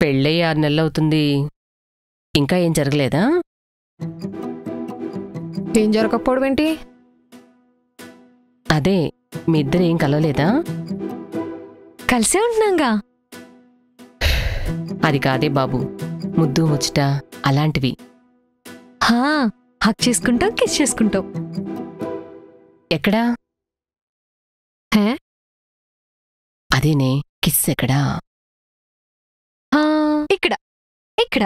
పెళ్ళయి 6 నెలలవుతుంది. ఇంకా ఏం జరగలేదా? ఏం జరగకపోవడం ఏంటి? అదే మీ ఇద్దరు ఏం కలవలేదా? కలిసే ఉంటున్నాంగా. అది కాదే బాబు, ముద్దు ముచ్చట అలాంటివి. హక్ చేసుకుంటాం, కిస్ చేసుకుంటాం. ఎక్కడా? అదేనే, కిస్ ఎక్కడా? ఇక్కడ ఇక్కడ.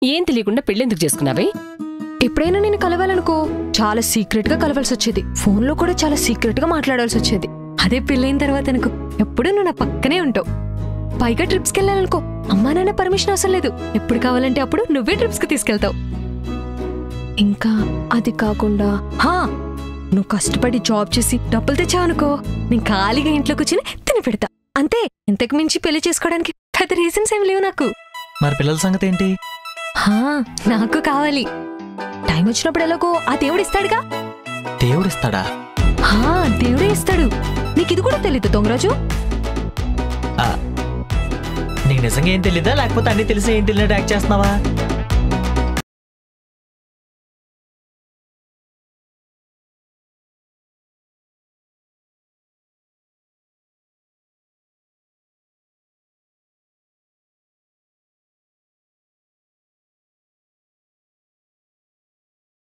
ఏం తెలియకుండా పెళ్ళెందుకు చేసుకున్నావే? ఎప్పుడైనా నేను కలవాలనుకో చాలా సీక్రెట్ గా కలవాల్సి వచ్చేది. ఫోన్లో కూడా చాలా సీక్రెట్ గా మాట్లాడాల్సి వచ్చేది. అదే పెళ్ళైన తర్వాత అనుకో ఎప్పుడు నువ్వు నా పక్కనే ఉంటావు. పైగా ట్రిప్స్కి వెళ్ళాలనుకో అమ్మా నాన్న పర్మిషన్ అవసరం లేదు. ఎప్పుడు కావాలంటే అప్పుడు నువ్వే ట్రిప్స్కి తీసుకెళ్తావు. ఇంకా అది కాకుండా నువ్వు కష్టపడి జాబ్ చేసి డబ్బులు తెచ్చావనుకో నేను ఖాళీగా ఇంట్లో కూర్చుని తిని పెడతా. అంతే, ఇంతకు మించి పెళ్లి చేసుకోవడానికి పెద్ద రీజన్స్ ఏం లేవు నాకు. మరి పిల్లల సంగతి ఏంటి? నాకు కావాలి. టైం వచ్చినప్పుడు ఎలాగో ఆ దేవుడు ఇస్తాడుగా. దేవుడిస్తాడా? దేవుడే ఇస్తాడు. నీకు ఇది కూడా తెలీదు దొంగరాజు? నీకు నిజంగా ఏం తెలీదా, లేకపోతే అన్ని తెలిసి ఏం తెలియనట్టు యాక్ట్ చేస్తున్నావా?